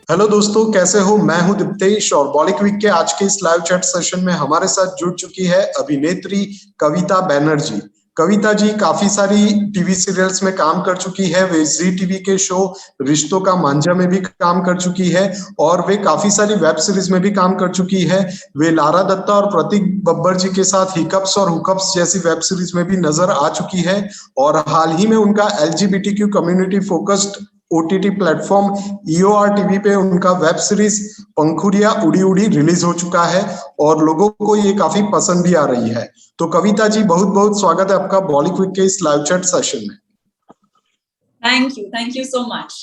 Hello दोस्तों, कैसे हो? मैं हूं दिप्तेश और बॉलीवुड वीक के आज के इस लाइव चैट सेशन में हमारे साथ जुड़ चुकी है अभिनेत्री कविता बैनर्जी। कविता जी काफी सारी टीवी सीरियल्स में काम कर चुकी है। वे जी टीवी के शो रिश्तों का मांझा में भी काम कर चुकी है और वे काफी सारी वेब सीरीज में भी काम कर चुकी है। वे लारा दत्ता और प्रतीक बब्बर जी के साथ हिकअप्स और हुकअप्स जैसी वेब सीरीज में भी नजर आ चुकी है और हाल ही में उनका LGBTQ community focused OTT platform EOR TV पे उनका वेब सीरीज पंखुड़िया उड़ी उड़ी रिलीज हो चुका है और लोगों को ये काफी पसंद भी आ रही है। तो कविता जी, बहुत बहुत स्वागत है आपका बॉलीवुड के इस लाइव चैट सेशन में। Thank you so much.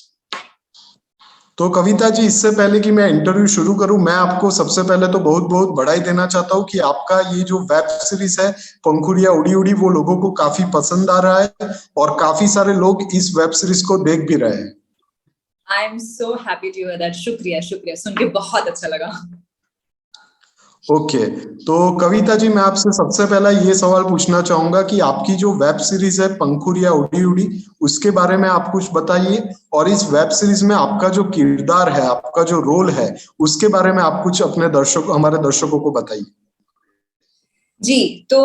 तो कविता जी, इससे पहले कि मैं इंटरव्यू शुरू करूं, मैं आपको सबसे पहले तो बहुत बहुत बधाई देना चाहता हूं कि आपका ये जो वेब सीरीज है पंखुड़िया उड़ी उड़ी वो लोगों को काफी पसंद आ रहा है और काफी सारे लोग इस वेब सीरीज को देख भी रहे हैं। I am so happy to hear that. शुक्रिया शुक्रिया, सुन के बहुत अच्छा लगा। ओके, तो कविता जी मैं आपसे सबसे पहला ये सवाल पूछना चाहूंगा कि आपकी जो वेब सीरीज है पंखुड़िया उड़ी उड़ी, उसके बारे में आप कुछ बताइए और इस वेब सीरीज में आपका जो किरदार है, आपका जो रोल है, उसके बारे में आप कुछ अपने हमारे दर्शकों को बताइए। जी, तो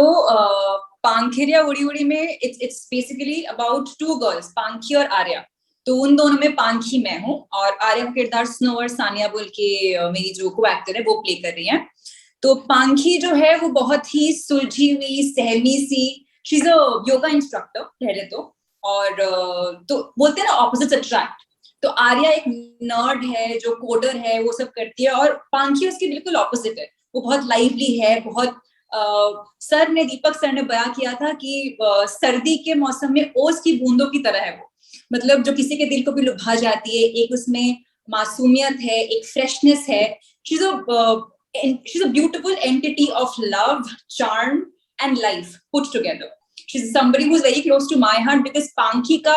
पंखुड़िया उड़ी उड़ी में it's basically about two girls, Pankhi और आर्या। तो उन दोनों में पांखी मैं हूँ और आर्या का किरदार स्नोवर सानिया बोल के मेरी जो को एक्टर है वो प्ले कर रही है। तो पांखी जो है वो बहुत ही सुलझी हुई सहमी सी, she is a yoga instructor पहले तो, और तो बोलते हैं ना ऑपोजिट्स अट्रैक्ट। तो आर्या एक नर्ड है जो कोडर है, वो सब करती है, और पांखी उसकी बिल्कुल ऑपोजिट है। वो बहुत लाइवली है, बहुत दीपक सर ने बयां किया था कि सर्दी के मौसम में ओस की बूंदों की तरह है वो, मतलब जो किसी के दिल को भी लुभा जाती है। एक उसमें मासूमियत है, एक फ्रेशनेस है। she's a beautiful entity of love, charm and life put together. She's somebody who's very close to my heart because Pankhi ka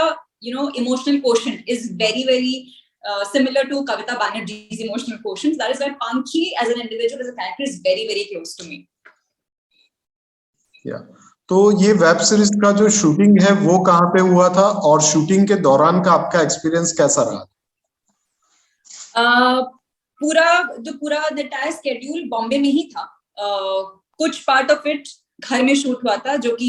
emotional quotient is very similar to Kavita Banerjee's emotional quotient. That is why Pankhi as an individual, as a character, is very close to me. तो ये web series का जो shooting है वो कहाँ पे हुआ था और शूटिंग के दौरान का आपका एक्सपीरियंस कैसा रहा? पूरा एंटायर स्केड्यूल बॉम्बे में ही था। कुछ पार्ट ऑफ इट घर में शूट हुआ था, जो कि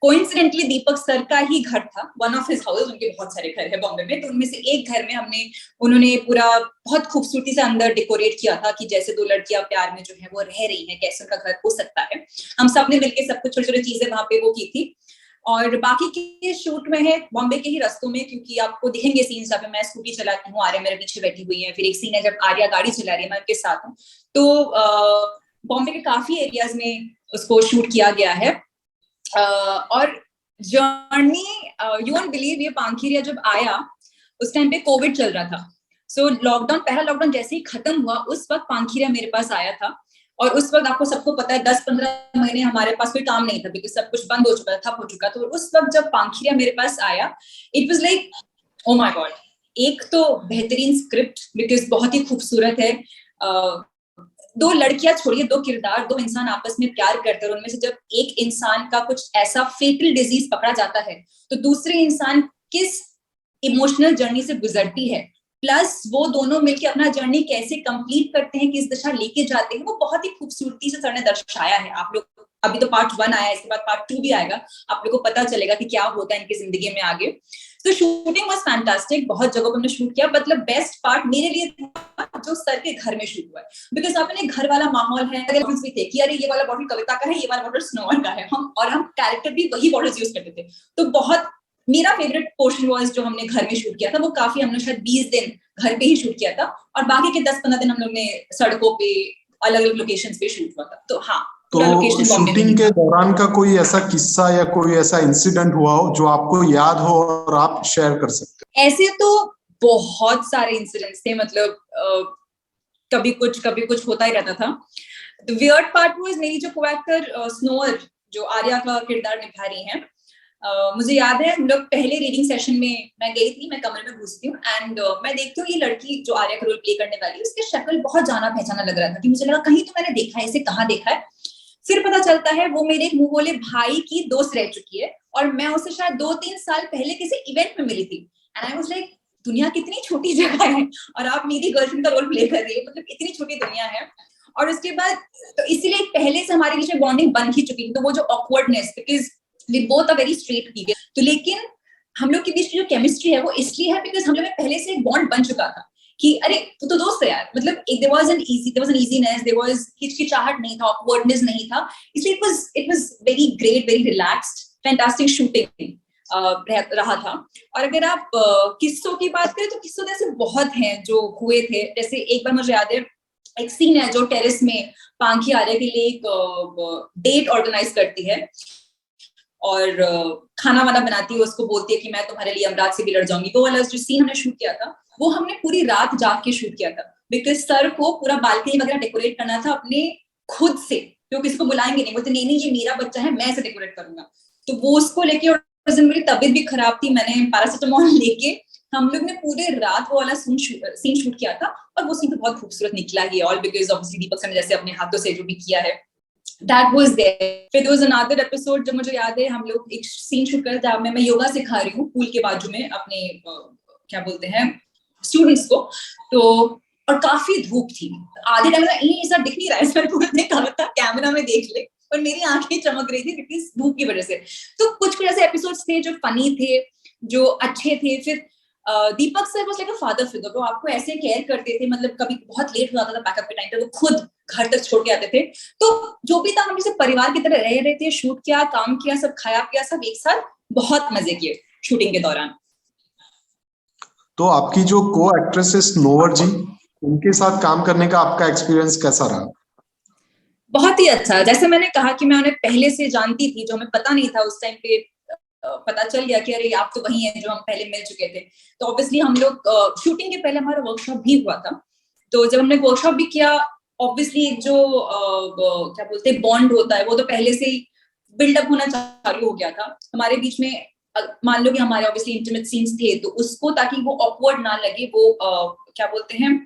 कोइंसिडेंटली दीपक सर का ही घर था, वन ऑफ हिज हाउसेस। उनके बहुत सारे घर है बॉम्बे में, तो उनमें से एक घर में उन्होंने पूरा बहुत खूबसूरती से अंदर डेकोरेट किया था कि जैसे दो लड़कियां प्यार में जो है वो रह रही हैं, कैसे उनका घर हो सकता है। हम सब ने मिलकर सब कुछ छोटी छोटी चीजें वहां पे वो की थी। और बाकी के शूट में है बॉम्बे के ही रास्तों में, क्योंकि आपको दिखेंगे सीन्स जब मैं स्कूटी चलाती हूँ, आर्या मेरे पीछे बैठी हुई है। फिर एक सीन है जब आर्या गाड़ी चला रही है, मैं उनके साथ हूँ। तो बॉम्बे के काफी एरियाज में उसको शूट किया गया है। और जर्नी, यू वोंट बिलीव, ये पांखिरिया जब आया उस टाइम पे कोविड चल रहा था। सो पहला लॉकडाउन जैसे ही खत्म हुआ, उस वक्त पांखिरिया मेरे पास आया था। और उस वक्त आपको सबको पता है 10-15 महीने हमारे पास कोई काम नहीं था क्योंकि सब कुछ बंद हो चुका था, ठप हो चुका। तो उस वक्त जब पांखिरिया मेरे पास आया, it was like oh my God. एक तो बेहतरीन स्क्रिप्ट बिकॉज बहुत ही खूबसूरत है। दो लड़कियां छोड़िए, दो किरदार, दो इंसान आपस में प्यार करते हैं, और उनमें से जब एक इंसान का कुछ ऐसा फेटल डिजीज पकड़ा जाता है तो दूसरे इंसान किस इमोशनल जर्नी से गुजरती है, प्लस वो दोनों मिलकर अपना जर्नी कैसे कंप्लीट करते हैं, किस दिशा लेके जाते हैं, वो बहुत ही खूबसूरती से सर ने दर्शाया है। आप लोग, अभी तो पार्ट 1 आया, इसके बाद पार्ट 2 भी आएगा, आप लोगों को पता चलेगा कि क्या होता है इनकी जिंदगी में आगे। तो शूटिंग वाज फैंटास्टिक, बहुत जगहों पर हमने शूट किया। मतलब बेस्ट पार्ट मेरे लिए था जो सर के घर में शूट हुआ है, बिकॉज अपने घर वाला माहौल है। भी थे कि अरे ये वाला बॉटल कविता का है, ये वाला बॉटल स्नोवर का है, हम कैरेक्टर भी वही बॉटल्स यूज करते थे। तो बहुत मेरा फेवरेट पोर्शन वाज जो हमने घर में शूट किया था। वो काफी, हमने शायद 20 दिन घर पे ही शूट किया था, और बाकी के 10-15 दिन हम लोग ने सड़कों पे अलग अलग लोकेशंस पे शूट हुआ था। तो हाँ, तो शूटिंग के दौरान का कोई ऐसा किस्सा या कोई ऐसा इंसिडेंट हुआ हो जो आपको याद हो और आप शेयर कर सकते हो? ऐसे तो बहुत सारे इंसिडेंट्स थे, मतलब कभी कुछ होता ही रहता था। द वियर्ड पार्ट वाज मेरी जो को-एक्टर स्नोवर, जो आर्या का किरदार निभा रही हैं, मुझे याद है हम लोग पहले रीडिंग सेशन में मैं गई थी, मैं कमरे में घुसती हूँ एंड मैं देखती हूँ ये लड़की जो आर्या का रोल प्ले करने वाली है, उसकी शक्ल बहुत जाना पहचाना लग रहा था कि मुझे लगा कहीं तो मैंने देखा है इसे, कहाँ देखा है। फिर पता चलता है वो मेरे एक मुंह बोले भाई की दोस्त रह चुकी है, और मैं उससे शायद 2-3 साल पहले किसी इवेंट में मिली थी। एंड आई वाज लाइक दुनिया कितनी छोटी जगह है और आप मेरी गर्लफ्रेंड का रोल प्ले कर रही है, मतलब इतनी छोटी दुनिया है। और उसके बाद तो इसीलिए पहले से हमारे बीच में बॉन्डिंग बन ही चुकी थी, तो वो जो awkwardness, because we both are very straight people, तो लेकिन हम लोग के बीच की जो केमिस्ट्री है वो इसलिए है बिकॉज हम लोग में पहले से एक बॉन्ड बन चुका था कि अरे तू तो दोस्त है यार, मतलब there was an easiness, there was हिचकिचाहट नहीं था, ऑकवर्डनेस नहीं था, इसलिए it was very great, very relaxed, fantastic shooting रहा था। और अगर आप किस्सों की बात करें तो किस्सों ऐसे बहुत हैं जो हुए थे। जैसे एक बार मुझे याद है, एक सीन है जो टेरेस में पांखी आर्य के लिए एक डेट ऑर्गेनाइज करती है और खाना वाना बनाती है, उसको बोलती है कि मैं तुम्हारे लिए अमराज से भी लड़ जाऊंगी। वो वाला जो सीन हमने शूट किया था वो हमने पूरी रात जाग के शूट किया था, बिकॉज सर को पूरा बालकनी वगैरह डेकोरेट करना था अपने खुद से, क्यों किसी को बुलाएंगे नहीं, बोलते नहीं ये मेरा बच्चा है, मैं इसे डेकोरेट करूंगा। तो वो उसको लेके, और मेरी तबीयत भी खराब थी, मैंने पैरासिटामोल लेके हम लोग ने पूरे रात वो वाला सीन शूट किया था, और वो सीन तो बहुत खूबसूरत निकला ही, all because obviously Deepak sir ने जैसे अपने हाथों से जो भी किया है, that was there। फिर there was another episode जब मुझे याद है, हम लोग एक सीन शूट कर रहे थे, मैं योगा सिखा रही हूँ पूल के बाजू में अपने क्या बोलते हैं स्टूडेंट्स को, तो और काफी धूप थी, आधे टाइम ये सब दिख नहीं रहा है, सर को मैंने कहा था कैमरा में देख ले, और मेरी आंखें चमक रही थी बिकॉज धूप की वजह से। तो कुछ ऐसे एपिसोड्स थे जो फनी थे, जो अच्छे थे। फिर Deepak sir was like a father figure, वो आपको ऐसे केयर करते थे, मतलब कभी बहुत लेट हो जाता था बैकअप के टाइम पे, वो खुद घर तक छोड़ के आते थे, तो जो भी था हम जैसे परिवार की तरह रह रहे थे, शूट किया, काम किया, सब खाया पिया, सब एक साथ, बहुत मजे किए शूटिंग के दौरान। तो आपकी जो को एक्ट्रेस है स्नोवर जी, उनके साथ काम करने का आपका एक्सपीरियंस कैसा रहा? बहुत ही अच्छा। जैसे मैंने कहा कि मैं उन्हें पहले से जानती थी, जो हमें पता नहीं था उस टाइम पे, पता चल गया कि अरे आप तो वही हैं जो हम पहले मिल चुके थे। तो ऑब्वियसली हम लोग शूटिंग के पहले हमारा वर्कशॉप भी हुआ था, तो जब हमने वर्कशॉप भी किया, ऑब्वियसली एक जो क्या बोलते हैं बॉन्ड होता है, वो तो पहले से ही बिल्डअप होना चालू हो गया था हमारे बीच में। मान लो कि हमारे ऑब्वियसली इंटीमेट सीन्स थे, तो उसको ताकि वो ऑकवर्ड ना लगे, वो क्या बोलते हैं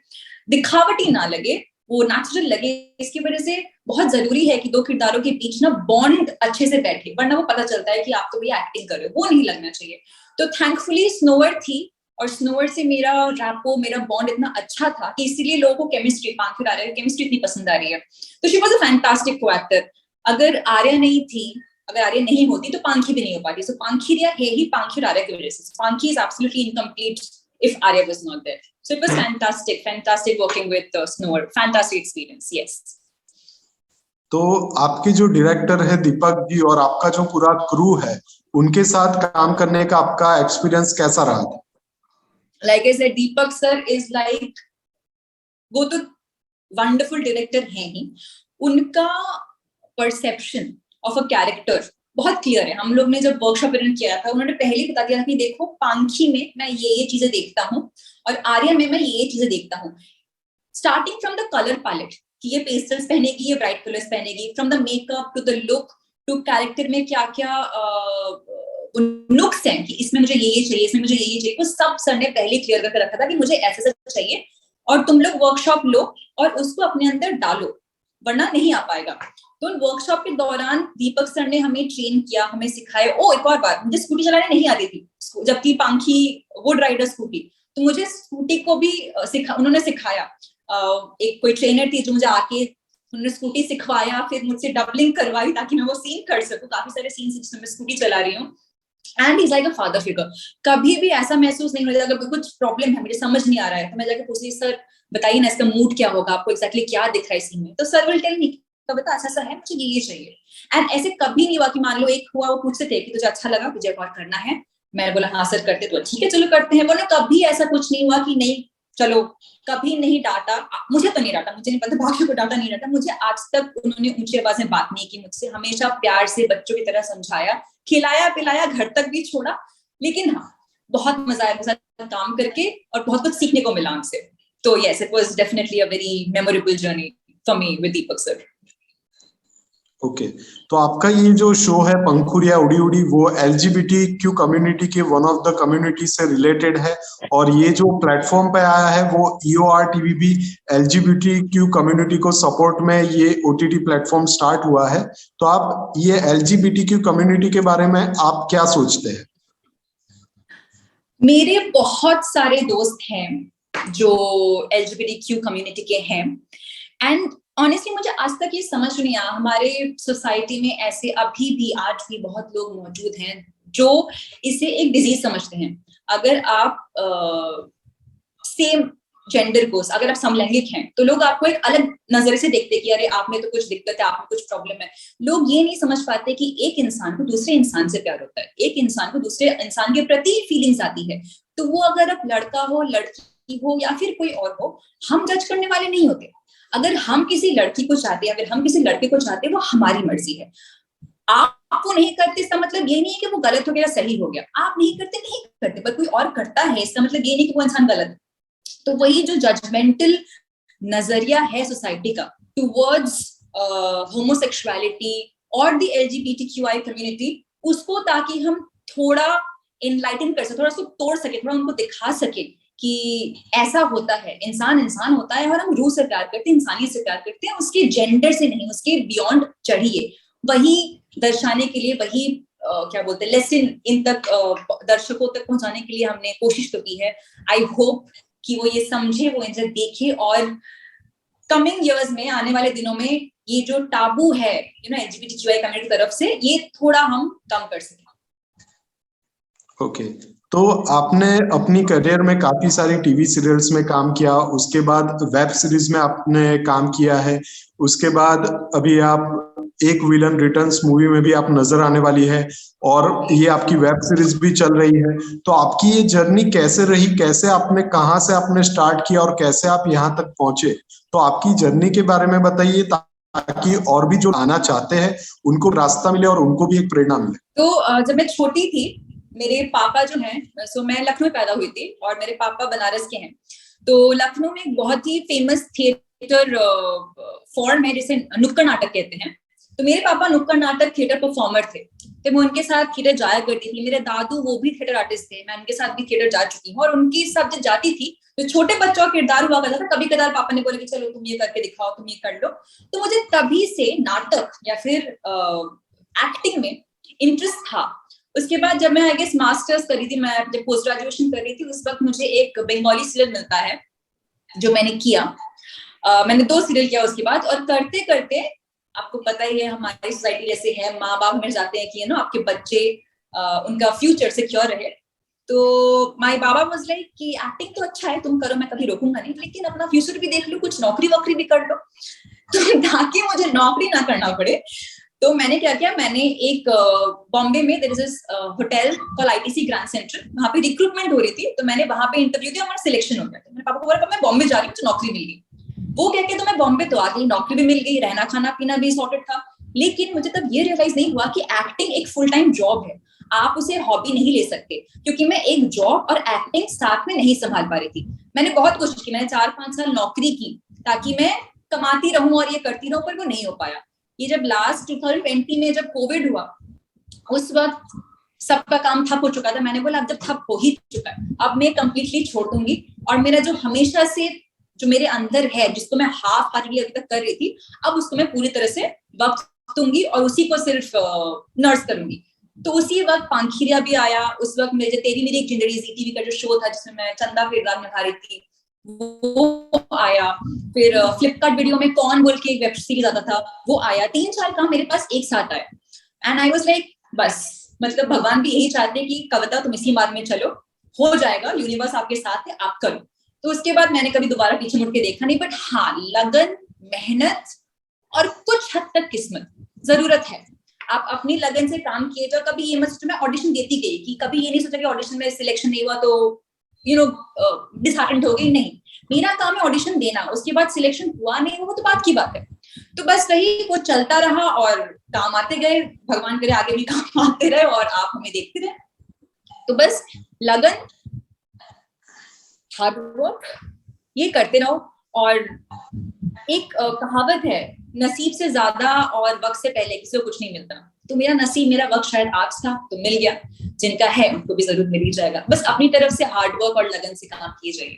दिखावटी ना लगे, वो नेचुरल लगे, इसकी वजह से बहुत जरूरी है कि दो किरदारों के बीच ना बॉन्ड अच्छे से बैठे, वरना वो पता चलता है कि आप तो भैया एक्टिंग कर रहे हो, वो नहीं लगना चाहिए। तो थैंकफुली स्नोवर थी, और स्नोवर से मेरा रैपो, मेरा बॉन्ड इतना अच्छा था कि इसीलिए लोगों को केमिस्ट्री, पांखी आर्या की केमिस्ट्री इतनी पसंद आ रही है। तो शी वाज अ फैंटास्टिक को एक्टर। अगर आर्या नहीं थी, अगर आर्या नहीं होती तो पांखी भी नहीं हो पाती। सो पांखी है ही पांखी और आर्या की वजह से। Pankhi is absolutely incomplete if Arya was not there. So it was fantastic working with Snower. Fantastic experience, yes. तो आपके जो डायरेक्टर है दीपक जी और आपका जो पूरा क्रू है, उनके साथ काम करने का आपका एक्सपीरियंस कैसा रहा था? Like I said, Deepak sir is like, वो तो वंडरफुल डायरेक्टर हैं ही, उनका परसेप्शन ऑफ अ कैरेक्टर बहुत क्लियर है। हम लोग ने जब वर्कशॉप अरेंज किया था, उन्होंने पहले ही बता दिया था कि देखो पांखी में मैं ये चीजें देखता हूँ और आर्या में मैं ये चीजें देखता हूँ। Starting from the colour palette कि ये पेस्टल्स पहनेगी, ये ब्राइट कलर्स पहनेगी, from the makeup to the look to character में क्या क्या नुक्स हैं कि इसमें मुझे ये चाहिए, इसमें मुझे ये चाहिए, वो सब सर ने पहले क्लियर करके रखा था कि मुझे ऐसे ऐसा चाहिए, और तुम लोग वर्कशॉप लो और उसको अपने अंदर डालो, वरना नहीं आ पाएगा। तो उन वर्कशॉप के दौरान दीपक सर ने हमें ट्रेन किया, हमें सिखाया। एक और बात, मुझे स्कूटी चलाने नहीं आती थी, जबकि पांखी वुड राइडर स्कूटी, तो मुझे स्कूटी को भी उन्होंने सिखाया। एक कोई ट्रेनर थी जो मुझे आके उन्होंने स्कूटी सिखवाया, फिर मुझसे डबलिंग करवाई ताकि मैं वो सीन कर सकूं। काफी सारे सीन जिसमें मैं स्कूटी चला रही हूँ, and is like a father figure. कभी भी ऐसा महसूस नहीं होता अगर कुछ प्रॉब्लम है, मुझे समझ नहीं आ रहा है, तो मैं जाके पूछती, सर बताइए ना इसका मूड क्या होगा, आपको एक्जैक्टली क्या दिख रहा है सीन में, तो सर विल टेल मी कविता ऐसा सा है, मुझे ये चाहिए। एंड ऐसे कभी नहीं हुआ कि मान लो एक हुआ, वो पूछते थे कि तुझे अच्छा लगा, तुझे एक और करना है, मैंने बोला हाँ सर करते, तो ठीक है चलो करते हैं। बोले कभी ऐसा कुछ नहीं हुआ कि नहीं चलो, कभी नहीं डांटा, मुझे तो नहीं डांटा, मुझे नहीं पता बाकी को डांटा नहीं डांटा, मुझे आज तक उन्होंने ऊंची आवाज में बात नहीं की मुझसे, हमेशा प्यार से बच्चों की तरह समझाया, खिलाया पिलाया, घर तक भी छोड़ा। लेकिन हाँ, बहुत मजा आया उनके साथ काम करके और बहुत कुछ सीखने को मिला उनसे। तो yes, it was definitely a very memorable journey for me with Deepak sir. Okay, तो आपका ये जो शो है पंखुड़िया उड़ी उड़ी, वो LGBTQ कम्युनिटी के वन ऑफ द कम्युनिटी से रिलेटेड है, और ये जो प्लेटफॉर्म पे आया है वो EOR TV भी LGBTQ कम्युनिटी को सपोर्ट में ये OTT प्लेटफॉर्म स्टार्ट हुआ है। तो आप ये LGBTQ कम्युनिटी के बारे में आप क्या सोचते हैं? मेरे बहुत सारे दोस्त हैं जो LGBTQ कम्युनिटी के हैं, एंड ऑनेस्टली मुझे आज तक ये समझ नहीं आया, हमारे सोसाइटी में ऐसे अभी भी आज भी बहुत लोग मौजूद हैं जो इसे एक डिजीज समझते हैं। अगर आप सेम जेंडर को, अगर आप समलैंगिक हैं तो लोग आपको एक अलग नजर से देखते हैं कि अरे आप में तो कुछ दिक्कत है, आप में कुछ प्रॉब्लम है। लोग ये नहीं समझ पाते कि एक इंसान को दूसरे इंसान से प्यार होता है, एक इंसान को दूसरे इंसान के प्रति फीलिंग्स आती है। तो वो अगर अब लड़का हो, लड़की हो या फिर कोई और हो, हम जज करने वाले नहीं होते। अगर हम किसी लड़की को चाहते हैं, अगर हम किसी लड़के को चाहते हैं, वो हमारी मर्जी है। आप वो नहीं करते इसका मतलब ये नहीं है कि वो गलत हो गया, सही हो गया। आप नहीं करते, नहीं करते, पर कोई और करता है इसका मतलब ये नहीं कि वो इंसान गलत है। तो वही जो जजमेंटल नजरिया है सोसाइटी का टुवर्ड्स होमोसेक्सुअलिटी और द LGBTQI कम्युनिटी, उसको ताकि हम थोड़ा इनलाइटन कर सके, थोड़ा उसको तोड़ सके, थोड़ा उनको दिखा सके कि ऐसा होता है, इंसान इंसान होता है और हम रूह से प्यार करते हैं, इंसानियत से प्यार करते हैं, उसके जेंडर से नहीं, उसके बियॉन्ड चढ़िए। वही दर्शाने के लिए, वही क्या बोलते हैं, लेसन इन तक दर्शकों तक पहुंचाने के लिए हमने कोशिश तो की है। आई होप कि वो ये समझे, वो इन्हें देखे, और कमिंग इयर्स में, आने वाले दिनों में, ये जो टाबू है LGBTQI कम्युनिटी की तरफ से, ये थोड़ा हम कम कर सकें। ओके, तो आपने अपनी करियर में काफी सारी टीवी सीरियल्स में काम किया, उसके बाद वेब सीरीज में आपने काम किया है, उसके बाद अभी आप एक विलन रिटर्न्स मूवी में भी आप नजर आने वाली है, और ये आपकी वेब सीरीज भी चल रही है। तो आपकी ये जर्नी कैसे रही, कैसे आपने, कहाँ से आपने स्टार्ट किया और कैसे आप यहाँ तक पहुंचे? तो आपकी जर्नी के बारे में बताइए, ताकि और भी जो आना चाहते हैं उनको रास्ता मिले और उनको भी एक प्रेरणा मिले। तो जब मैं छोटी थी, मेरे पापा जो हैं, सो मैं लखनऊ में पैदा हुई थी और मेरे पापा बनारस के हैं। तो लखनऊ में एक बहुत ही फेमस थिएटर फॉर्म है जिसे नुक्कड़ नाटक कहते हैं। तो मेरे पापा नुक्कड़ नाटक थिएटर परफॉर्मर थे, तो मैं उनके साथ थिएटर जाया करती थी। मेरे दादू वो भी थिएटर आर्टिस्ट थे, मैं उनके साथ भी थिएटर जा चुकी हूँ। और उनकी सब जब जाती थी तो छोटे बच्चों का किरदार हुआ करता था, कभी कदार पापा ने बोला कि चलो तुम ये करके दिखाओ, तुम ये कर लो। तो मुझे तभी से नाटक या फिर एक्टिंग में इंटरेस्ट था। उसके बाद जब मैं आई गेस मास्टर्स करी थी, मैं जब पोस्ट ग्रेजुएशन कर रही थी, उस वक्त मुझे एक बंगाली सीरियल मिलता है जो मैंने किया। मैंने 2 सीरियल किया उसके बाद, और करते करते, आपको पता ही है हमारी सोसाइटी जैसे है, माँ बाप हमें चाहते हैं कि आपके बच्चे उनका फ्यूचर सिक्योर रहे। तो माय बाबा वाज लाइक कि एक्टिंग तो अच्छा है, तुम करो, मैं कभी रोकूंगा नहीं, लेकिन अपना फ्यूचर भी देख लो, कुछ नौकरी वोकरी भी कर लो। तो ताकि मुझे नौकरी ना करना पड़े, तो मैंने क्या किया, मैंने एक बॉम्बे में there is this hotel call ITC grand central, वहां पे रिक्रूटमेंट हो रही थी। तो मैंने वहां पे इंटरव्यू दिया, हमारा सिलेक्शन हो गया। तो मेरे पापा को बोला मैं बॉम्बे जा रही हूँ, मुझे नौकरी मिल गई। वो कह के तो मैं बॉम्बे तो आ गई, नौकरी भी मिल गई, रहना खाना पीना भी सॉर्टेड था। लेकिन मुझे तब ये रियलाइज नहीं हुआ कि एक्टिंग एक फुल टाइम जॉब है, आप उसे हॉबी नहीं ले सकते, क्योंकि मैं एक जॉब और एक्टिंग साथ में नहीं संभाल पा रही थी। मैंने बहुत कोशिश की, मैंने 4-5 साल नौकरी की ताकि मैं कमाती रहूं और ये करती रहूं, पर वो नहीं हो पाया। ये जब लास्ट 2020 में जब कोविड हुआ, उस वक्त सबका काम ठप हो चुका था। मैंने बोला अब जब ठप हो ही चुका है, अब मैं कंप्लीटली छोड़ दूंगी, और मेरा जो हमेशा से जो मेरे अंदर है, जिसको मैं हाफ हार्टेडली अभी तक कर रही थी, अब उसको मैं पूरी तरह से वक्त दूंगी और उसी को सिर्फ नर्स करूंगी। तो उसी वक्त पांखिरिया भी आया, उस वक्त मेरे तेरी मेरी एक जिंदगी टीवी का जो शो था जिसमें मैं चंदा किरदार निभा रही थी, वो आया। फिर फ्लिपकार्ट वीडियो में कौन बोल के एक वेब सीरीज आता था, वो आया। 3-4 काम मेरे पास एक साथ आए, एंड आई वाज लाइक बस, मतलब भगवान भी यही चाहते हैं कि कविता तुम इसी मार्ग में चलो, हो जाएगा, यूनिवर्स आपके साथ है, आप करो। तो उसके बाद मैंने कभी दोबारा पीछे मुड़ के देखा नहीं। बट हाँ, लगन, मेहनत और कुछ हद तक किस्मत जरूरत है। आप अपनी लगन से काम किए जाओ। कभी ये मत सोचो मैं ऑडिशन देती गई, कि कभी ये नहीं सोचा कि ऑडिशन में सिलेक्शन नहीं हुआ तो डिसहार्टेंड हो गई। नहीं, मेरा काम है ऑडिशन देना, उसके बाद सिलेक्शन हुआ नहीं हुआ तो बात की बात है। तो बस वही वो चलता रहा और काम आते गए, भगवान करे आगे भी काम आते रहे और आप हमें देखते रहे। तो बस लगन, हार्ड वर्क, ये करते रहो। और एक कहावत है, नसीब से ज्यादा और वक्त से पहले किसी को कुछ नहीं मिलता। तो मेरा नसीब, मेरा वक्त शायद आज था तो मिल गया, जिनका है उनको भी जरूर मिल ही जाएगा। बस अपनी तरफ से हार्ड वर्क और लगन से काम किए जाइए।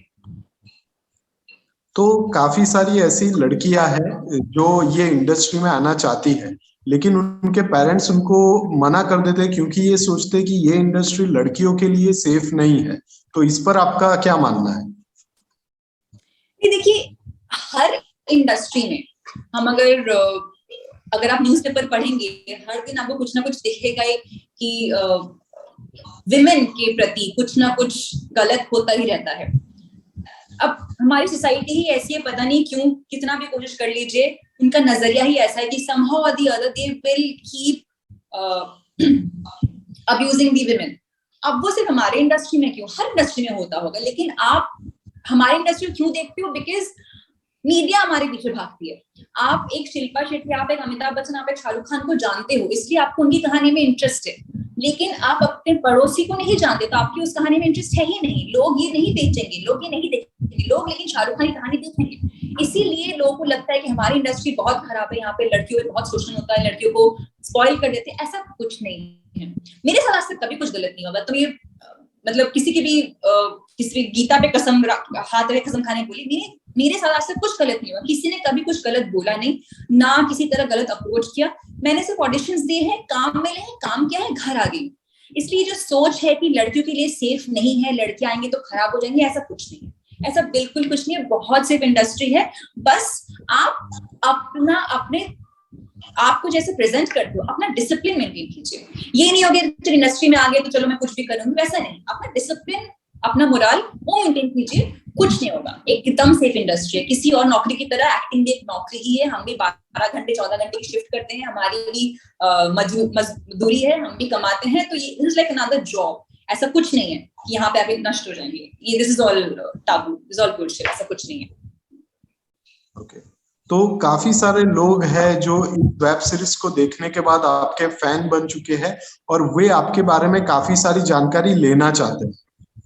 तो काफी सारी ऐसी लड़कियां हैं जो ये इंडस्ट्री में आना चाहती हैं, लेकिन उनके पेरेंट्स उनको मना कर देते हैं क्योंकि ये सोचते हैं कि ये इंडस्ट्री लड़कियों के लिए सेफ नहीं है। तो इस पर आपका क्या मानना है? देखिए, हर इंडस्ट्री में हम अगर आप न्यूज़पेपर पढ़ेंगे, हर दिन आपको कुछ ना कुछ दिखेगा कि विमेन के प्रति कुछ ना कुछ गलत होता ही रहता है। अब हमारी सोसाइटी ही ऐसी है, पता नहीं क्यों, कितना भी कोशिश कर लीजिए, उनका नजरिया ही ऐसा है कि somehow or the other they will keep abusing the women। अब वो सिर्फ हमारे इंडस्ट्री में क्यों, हर इंडस्ट्री में होता होगा, लेकिन आप हमारी इंडस्ट्री में क्यों देखते हो? बिकॉज मीडिया हमारे पीछे भागती है। आप एक शिल्पा शेट्टी, आप एक अमिताभ बच्चन, आप एक शाहरुख खान को जानते हो, इसलिए आपको उनकी कहानी में इंटरेस्ट है, लेकिन आप अपने पड़ोसी को नहीं जानते तो आपकी उस कहानी में इंटरेस्ट है ही नहीं। लोग ये नहीं बेचेंगे, लोग ये नहीं देखेंगे, लोग लेकिन शाहरुख खान की कहानी देखेंगे। इसीलिए लोगों को लगता है कि हमारी इंडस्ट्री बहुत खराब है, यहाँ पे लड़कियों पे बहुत शोषण होता है, लड़कियों को स्पॉइल कर देते हैं। ऐसा कुछ नहीं है, मेरे साथ आज तक कभी कुछ गलत नहीं हुआ। तो ये मतलब किसी भी गीता पे कसम हाथ रखे कसम खाने बोली, मेरे साथ आज तक कुछ गलत नहीं हुआ, किसी ने कभी कुछ गलत बोला नहीं, ना किसी तरह गलत अप्रोच किया। मैंने सिर्फ ऑडिशंस दिए हैं, काम मिले हैं, काम किया है, घर आ गई। इसलिए जो सोच है कि लड़कियों के लिए सेफ नहीं है, लड़कियां आएंगे तो खराब हो जाएंगे, ऐसा कुछ नहीं है, ऐसा बिल्कुल कुछ नहीं है। बहुत सेफ इंडस्ट्री है, बस आप अपने आपको जैसे प्रेजेंट करते हो, अपना डिसिप्लिन मेंटेन कीजिए। ये नहीं हो गया इंडस्ट्री में आ गए तो चलो मैं कुछ भी करूंगी, वैसा नहीं। अपना डिसिप्लिन, अपना मोरल वो मेंटेन कीजिए, कुछ नहीं होगा। एकदम सेफ इंडस्ट्री है, किसी और नौकरी की तरह। एक्टिंग भी एक नौकरी ही है, हम भी 12 घंटे 14 घंटे की शिफ्ट करते हैं, हमारी भी मजदूरी है, हम भी कमाते हैं, तो ये इज लाइक अनदर जॉब। ऐसा कुछ नहीं है कि यहाँ पे आप नष्ट हो जाएंगे, ये this is all Abu, this all bullshit, ऐसा कुछ नहीं है। ओके, तो काफी सारे लोग हैं जो इस वेब सीरीज को देखने के बाद आपके फैन बन चुके हैं और वे आपके बारे में काफी सारी जानकारी लेना चाहते हैं,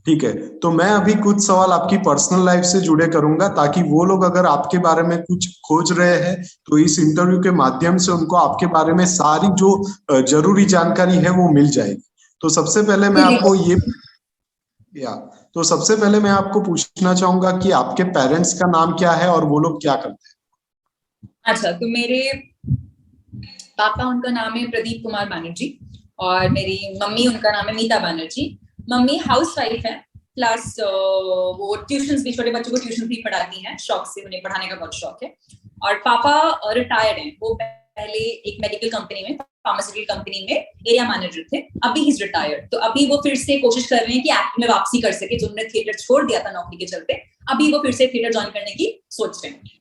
ठीक है? तो मैं अभी कुछ सवाल आपकी पर्सनल लाइफ से जुड़े करूंगा ताकि वो लोग अगर आपके बारे में कुछ खोज रहे हैं तो इस इंटरव्यू के माध्यम से उनको आपके बारे में सारी जो जरूरी जानकारी है वो मिल जाएगी। तो सबसे पहले मैं आपको तो सबसे पहले मैं आपको पूछना चाहूंगा कि आपके पेरेंट्स का नाम क्या है और वो लोग क्या करते हैं? अच्छा, तो मेरे पापा, उनका नाम है प्रदीप कुमार बैनर्जी, और मेरी मम्मी, उनका नाम है मीता बैनर्जी। मम्मी हाउस वाइफ है, प्लस वो ट्यूशंस भी, छोटे बच्चों को ट्यूशन भी पढ़ाती हैं, शौक से, उन्हें पढ़ाने का बहुत शौक है। और पापा रिटायर्ड हैं, वो पहले एक मेडिकल कंपनी में, फार्मास्यूटिकल कंपनी में एरिया मैनेजर थे, अभी ही रिटायर्ड। तो अभी वो फिर से कोशिश कर रहे हैं कि एक्ट में वापसी कर सके, जो उन्होंने थिएटर छोड़ दिया था नौकरी के चलते, अभी वो फिर से थिएटर ज्वाइन करने की सोच रहे हैं।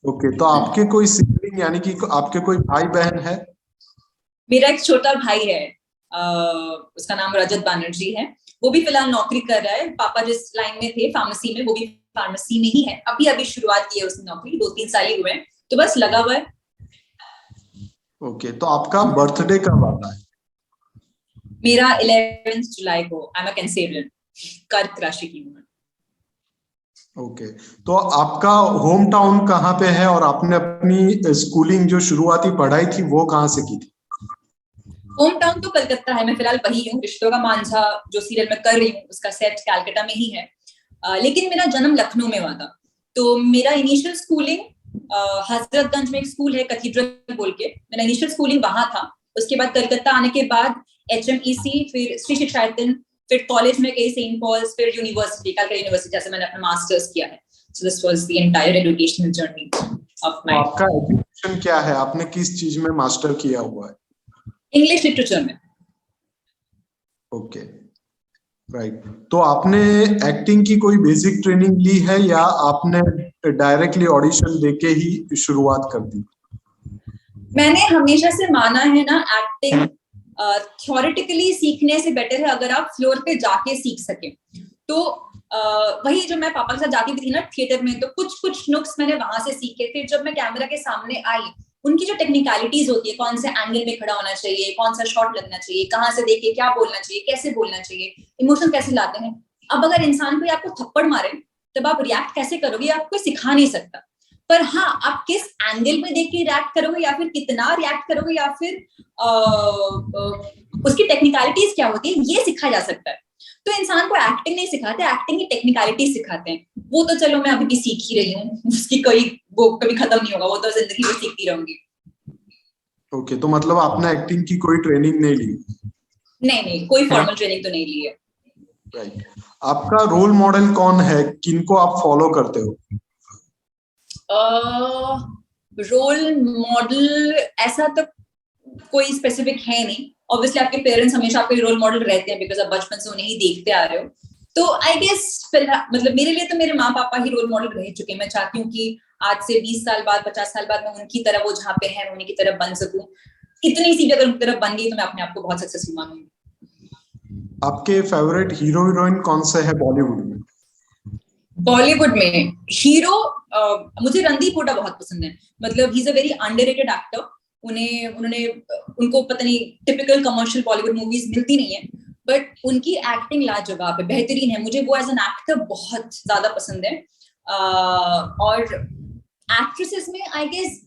ओके, तो आपके कोई सिबलिंग यानी कि आपके कोई भाई बहन है? मेरा एक छोटा भाई है, उसका नाम रजत बैनर्जी है, वो भी फिलहाल नौकरी कर रहा है। पापा जिस लाइन में थे, फार्मेसी में, वो भी फार्मेसी में ही है, अभी अभी शुरुआत की है उसने नौकरी, 2-3 साल ही हुए हैं, तो बस लगा हुआ है। ओके, तो आपका बर्थडे कब आता है? मेरा 11 जुलाई को, आई एम अ कैंसेरियन, कर्क राशि की हूँ। ओके, तो आपका होम टाउन कहाँ पे है और आपने अपनी स्कूलिंग जो शुरुआती पढ़ाई थी वो कहाँ से की थी? होम टाउन तो कलकत्ता है, मैं फिलहाल वही हूँ। रिश्तों का मांझा जो सीरियल में कर रही हूँ, उसका सेट कैलकाटा में ही है, लेकिन मेरा जन्म लखनऊ में हुआ था। तो मेरा इनिशियल स्कूलिंग हजरतगंज में एक स्कूल है कैथीड्रल बोल के, मेरा इनिशियल स्कूलिंग वहां था। उसके बाद कलकत्ता आने के बाद HMEC, फिर श्री शिक्षायतन, फिर कॉलेज में गई सेंट पॉल्स, फिर यूनिवर्सिटी, कलकत्ता यूनिवर्सिटी, जैसे मैंने अपना मास्टर्स किया है। So this was the entire educational journey of my. आपका एजुकेशन क्या है? आपने किस चीज में मास्टर किया हुआ है? इंग्लिश लिटरेचर में। Okay, right. तो आपने एक्टिंग की कोई बेसिक ट्रेनिंग ली है या आपने डायरेक्टली ऑडिशन देके ही शुरुआत कर दी? मैंने हमेशा से माना है ना, एक्टिंग थ्योरेटिकली सीखने से बेटर है अगर आप फ्लोर पे जाके सीख सके। तो वही जो मैं पापा के साथ जाती भी थी ना थिएटर में, तो कुछ कुछ नुक्स मैंने वहां से सीखे। फिर जब मैं कैमरा के सामने आई, उनकी जो टेक्निकलिटीज होती है, कौन से एंगल में खड़ा होना चाहिए, कौन सा शॉट लगना चाहिए, कहाँ से देख के क्या बोलना चाहिए, कैसे बोलना चाहिए, इमोशन कैसे लाते हैं। अब अगर इंसान कोई आपको थप्पड़ मारे तब आप रिएक्ट कैसे करोगे, आपको कोई सिखा नहीं सकता। पर हाँ, आप किस एंगल में देख के रिएक्ट करोगे, या फिर कितना रिएक्ट करोगे, या फिर उसकी टेक्निकलिटीज क्या होती है, ये सिखा जा सकता है। तो इंसान को एक्टिंग नहीं सिखाते, एक्टिंग की टेक्निकलिटी सिखाते हैं। वो तो चलो मैं अभी भी सीख ही रही हूँ, उसकी कोई वो कभी खत्म नहीं होगा, वो तो जिंदगी में सीखती रहूंगी। ओके, तो मतलब आपने एक्टिंग की कोई ट्रेनिंग नहीं ली? नहीं, कोई फॉर्मल ट्रेनिंग तो नहीं ली है। राइट। आपका रोल मॉडल कौन है, किनको आप फॉलो करते हो? रोल मॉडल ऐसा तो कोई स्पेसिफिक है नहीं। ऑब्वियसली आपके पेरेंट्स हमेशा आपके रोल मॉडल रहते हैं, बिकॉज आप बचपन से उन्हें ही देखते आ रहे हो। तो आई गेस मतलब मेरे लिए तो मेरे माँ पापा ही रोल मॉडल रह चुके हैं। मैं चाहती हूँ कि आज से 20 साल बाद, 50 साल बाद मैं उनकी तरह, वो जहाँ पे हैं उन्हीं की तरह बन सकूं। इतनी सी भी अगर उनकी तरह बन गई तो मैं अपने आप को बहुत सक्सेसफुल मानूंगी। आपके फेवरेट हीरो हीरोइन कौन से है बॉलीवुड में? बॉलीवुड में हीरो मुझे रणदीप हुड्डा बहुत पसंद है। मतलब he is a very underrated actor. उन्होंने उनको पता नहीं टिपिकल कमर्शियल बॉलीवुड मूवीज मिलती नहीं है, बट उनकी एक्टिंग लाजवाब है, बेहतरीन है। मुझे वो एज एन एक्टर बहुत ज्यादा पसंद है। और एक्ट्रेसेस में आई गेस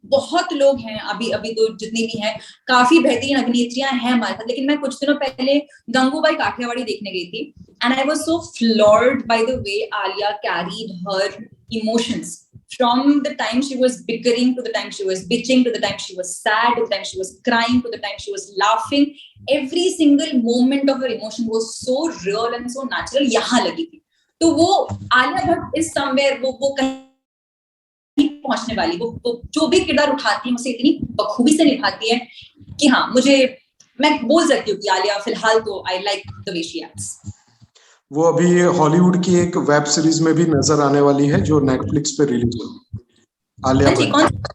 बहुत लोग हैं, अभी अभी तो जितनी भी हैं काफी बेहतरीन अभिनेत्रियां हैं हमारे साथ। लेकिन मैं कुछ दिनों पहले गंगूबाई काठियावाड़ी देखने गई थी, and I was so floored by the way Alia carried her emotions from the time she was bickering to the time she was bitching to the time she was sad to the time she was crying to the time she was laughing. Every single moment of her emotion was so real and so natural. यहाँ लगी थी। तो वो Alia Bhatt is somewhere, वो कहीं पहुंचने वाली। वो जो भी किरदार उठाती है उसे इतनी बखूबी से निभाती है कि हाँ, मैं बोल सकती हूँ कि आलिया फिलहाल तो I like the way she acts. वो अभी हॉलीवुड की एक वेब सीरीज में भी नजर आने वाली है जो नेटफ्लिक्स पे रिलीज होगी, आलिया भट्ट।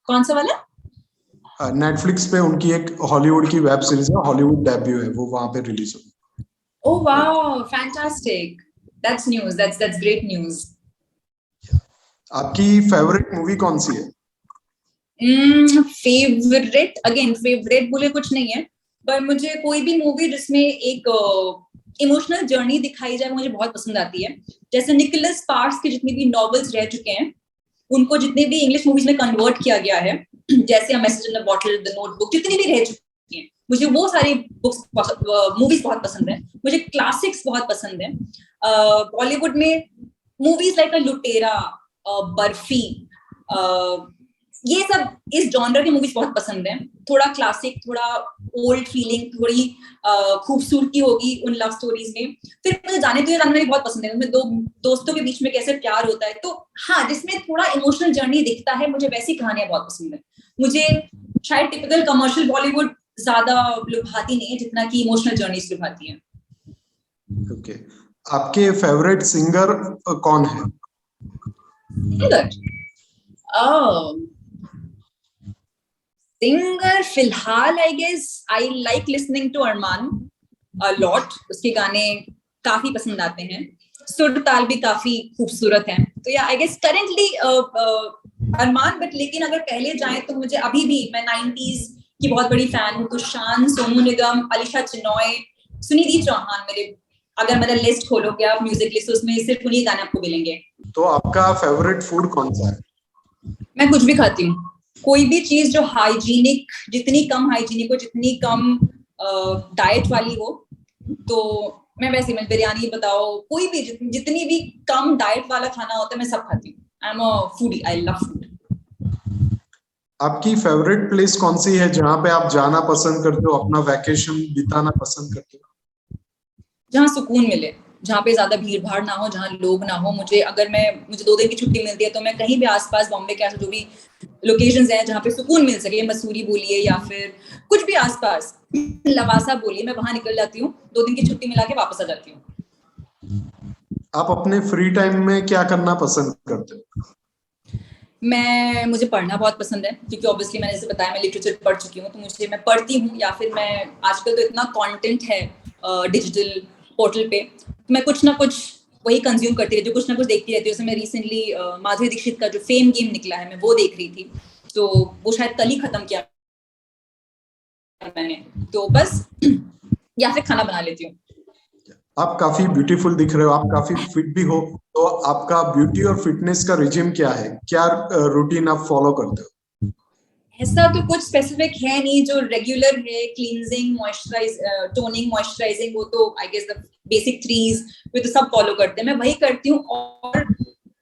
कौन सा वाला? नेटफ्लिक्स पे उनकी एक हॉलीवुड की वेब सीरीज है, हॉलीवुड डेब्यू है, वो वहां पे रिलीज होगी। Oh wow, fantastic, that's news, that's great news. आपकी फेवरेट मूवी कौन सी है? फेवरेट बोले कुछ नहीं है, पर मुझे कोई भी मूवी जिसमें एक इमोशनल जर्नी दिखाई जाए मुझे बहुत पसंद आती है। जैसे निकोलस स्पार्क्स के जितने भी नॉवेल्स रह चुके हैं उनको जितने भी इंग्लिश मूवीज में कन्वर्ट किया गया है, जैसे message in the bottle, the notebook, जितनी भी रह चुकी हैं, मुझे वो सारी मूवीज बहुत पसंद है। मुझे क्लासिक्स बहुत पसंद है। बॉलीवुड में मूवीज लाइक लुटेरा, बर्फी, ये सब इस जॉनर की मूवीज बहुत पसंद है। थोड़ा क्लासिक, थोड़ा ओल्ड फीलिंग, थोड़ी खूबसूरती होगी उन लव स्टोरीज में। फिर मुझे जाने तो ये जानना भी बहुत पसंद है, उसमें दो दोस्तों के बीच में कैसे प्यार होता है। तो हाँ, जिसमें थोड़ा इमोशनल जर्नी दिखता है, मुझे वैसी कहानियां बहुत पसंद है। मुझे शायद टिपिकल कमर्शियल बॉलीवुड ज्यादा लुभाती नहीं है जितना कि इमोशनल जर्नीज लुभाती है। ओके, आपके फेवरेट सिंगर कौन है? सिंगर फिलहाल I guess I like listening to Armaan a lot. उसके गाने काफी पसंद आते हैं, सुर ताल भी काफी खूबसूरत है। तो या I guess currently Armaan. But लेकिन अगर पहले जाए तो मुझे अभी भी, मैं 90s की बहुत बड़ी फैन हूँ। तो शान, सोनू निगम, अलीशा चिनॉय, सुनिधि चौहान, अगर मेरा लिस्ट खोलोगे आप म्यूजिक लिस्ट, उसमें सिर्फ उन्हीं गाने आपको मिलेंगे। तो आपका फेवरेट फूड कौन सा है? मैं कुछ भी खाती हूँ, कोई भी चीज जो हाइजीनिक, जितनी कम हाइजीनिक हो, जितनी कम डाइट वाली हो, तो मैं वैसे, मैं बिरयानी बताओ, कोई भी जितनी भी कम डाइट वाला खाना होता है मैं सब खाती हूँ। I am a foodie, I love food. आपकी फेवरेट प्लेस कौन सी है जहाँ पे आप जाना पसंद करते हो, अपना वैकेशन बिताना पसंद करते हो? जहाँ सुकून मिले, जहाँ पे ज्यादा भीड़ भाड़ ना हो, जहाँ लोग ना हो। मुझे 2 दिन की छुट्टी मिलती है तो मैं कहीं भी आसपास बॉम्बे के जो भी लोकेशंस हैं जहाँ पे सुकून मिल सके, मसूरी बोलिए या फिर कुछ भी आसपास, लवासा बोलिए, मैं वहां निकल जाती हूँ। 2 दिन की छुट्टी मिला के वापस आ जाती हूँ। आप अपने फ्री टाइम में क्या करना पसंद करते हो? मुझे पढ़ना बहुत पसंद है, क्योंकि ऑब्वियसली मैंने जैसे बताया मैं लिटरेचर पढ़ चुकी हूँ। तो मैं पढ़ती हूँ, या फिर मैं आजकल तो इतना कंटेंट है डिजिटल पोर्टल पे, मैं कुछ ना कुछ वही कंज्यूम करती रहती हूँ, कुछ ना कुछ देखती रहती हूँ। जैसे मैं रिसेंटली माधुरी दीक्षित का जो फेम गेम निकला है, मैं वो देख रही थी। तो वो शायद कल ही खत्म किया मैंने, तो बस या फिर खाना बना लेती हूँ। आप काफी ब्यूटीफुल दिख रहे हो, आप काफी फिट भी हो, तो आपका ब्यूटी और फिटनेस का रिजिम क्या है, क्या रूटीन आप फॉलो करते हो? ऐसा तो कुछ स्पेसिफिक है नहीं, जो रेगुलर है। क्लींजिंग, टोनिंग, मॉइस्चराइजिंग, वो तो I guess the basic 3s वो तो सब फॉलो करते हैं, मैं वही करती हूँ। और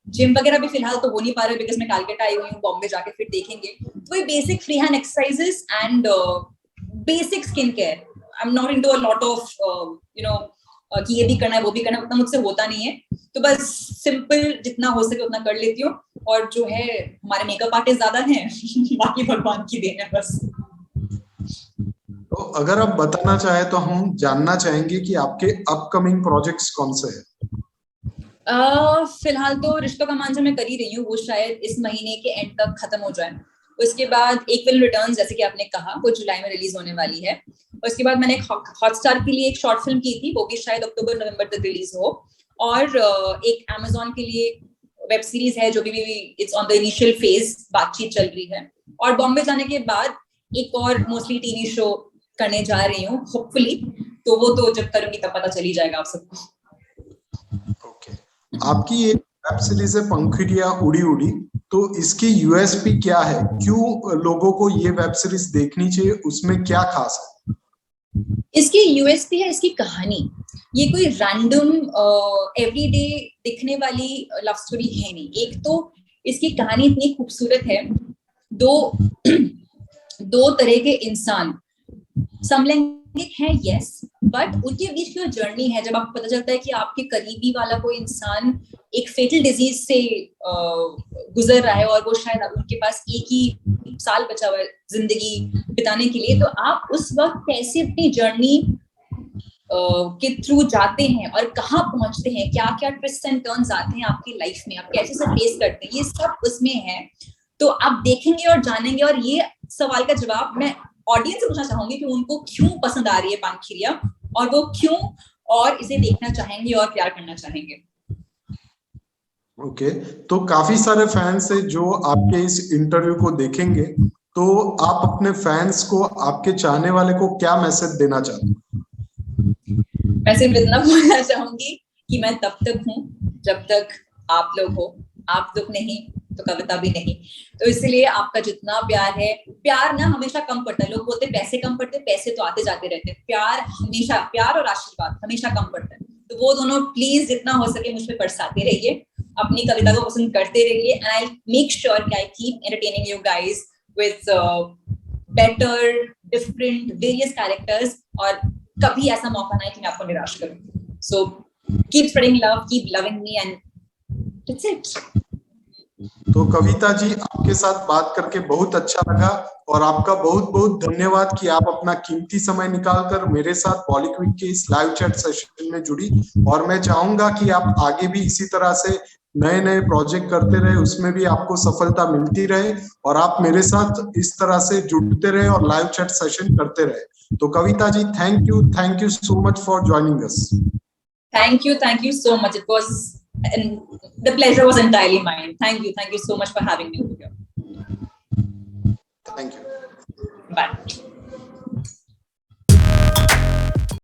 जिम वगैरह भी फिलहाल तो हो नहीं पा रहा है, बिकॉज मैं कालकाटा आई हुई हूँ, बॉम्बे जाके फिर देखेंगे। वही basic free hand exercises and basic skin care. I am not into a lot of कि ये भी करना है वो भी करना है, उतना मुझसे होता नहीं है. तो बस सिंपल जितना हो सके उतना कर लेती हूँ. और जो है हमारे मेकअप आर्टिस्ट ज्यादा हैं बाकी भगवान की देन है बस. तो अगर आप बताना चाहे तो हम जानना चाहेंगे कि आपके अपकमिंग प्रोजेक्ट्स कौन से हैं. फिलहाल तो रिश्तों का मांझा मैं कर ही रही हूँ, वो शायद इस महीने के एंड तक खत्म हो जाए. उसके बाद एक फिल्म रिटर्न्स, जैसे कि आपने कहा, वो जुलाई में रिलीज होने वाली है. उसके बाद मैंने हॉटस्टार के लिए एक शॉर्ट फिल्म की थी, वो भी शायद अक्टूबर नवंबर तक रिलीज हो. और एक अमेजोन के लिए वेब सीरीज है जो भी it's on the initial phase, बातचीत चल रही है. और बॉम्बे जाने के बाद एक और मोस्टली टीवी शो करने जा रही हूँ होपफुली. तो वो तो जब करूंगी तब पता चल ही जाएगा आप सबको. ओके. आपकी एक वेब सीरीज है पंखुड़ियां उड़ी उड़ी, तो इसकी यूएसपी क्या है, क्यों लोगों को ये वेब सीरीज देखनी चाहिए, उसमें क्या खास है? इसकी यूएसपी है इसकी कहानी. ये कोई रैंडम एवरीडे दिखने वाली लव स्टोरी है नहीं. एक तो इसकी कहानी इतनी खूबसूरत है. दो तरह के इंसान समलैंगिक है यस, बट उनके बीच की जो जर्नी है, जब आपको पता चलता है कि आपके करीबी वाला कोई इंसान एक फेटल डिजीज से गुजर रहा है और वो शायद उनके पास एक ही साल बचा हुआ है जिंदगी बिताने के लिए, तो आप उस वक्त कैसे अपनी जर्नी के थ्रू जाते हैं और कहाँ पहुंचते हैं, क्या क्या ट्विस्ट एंड टर्न्स आते हैं आपकी लाइफ में, आप कैसे से फेस करते हैं, ये सब उसमें है. तो आप देखेंगे और जानेंगे. और ये सवाल का जवाब मैं ऑडियंस से पूछना चाहूंगी कि उनको क्यों पसंद आ रही है पानखिरिया, और वो क्यों और इसे देखना चाहेंगे और प्यार करना चाहेंगे. ओके. तो काफी सारे फैंस है जो आपके इस इंटरव्यू को देखेंगे, तो आप अपने फैंस को, आपके चाहने वाले को क्या मैसेज देना चाहते हैं? मैं सिर्फ इतना बोलना चाहूंगी कि मैं तब तक हूँ जब तक आप लोग हो. आप लोग नहीं तो कविता भी नहीं. तो इसलिए आपका जितना प्यार है, प्यार ना हमेशा कम पड़ता है. लोग बोलते हैं पैसे कम पड़ते हैं, पैसे तो आते जाते रहते हैं. प्यार हमेशा, प्यार और आशीर्वाद हमेशा कम पड़ता है. तो वो दोनों प्लीज जितना हो सके मुझ पे बरसाते रहिए, अपनी कविता को पसंद करते रहिए. एंड आई मेक श्योर कि I keep entertaining you guys with better different various characters, और कभी ऐसा मौका ना है कि मैं आपको निराश करूं. So keep spreading love, keep loving me, and that's it. तो कविता जी, आपके साथ बात करके बहुत अच्छा लगा, और आपका बहुत बहुत धन्यवाद कि आप अपना कीमती समय निकालकर मेरे साथ बॉलीवुड के इस लाइव चैट सेशन में जुड़ी. और मैं चाहूंगा कि आप आगे भी इसी तरह से नए नए प्रोजेक्ट करते रहे, उसमें भी आपको सफलता मिलती रहे, और आप मेरे साथ इस तरह से जुड़ते रहे और लाइव चैट सेशन करते रहे. तो Kavita ji, thank you so much for joining us. Thank you so much. It was, and the pleasure was entirely mine. Thank you so much for having me over here. Thank you. Bye.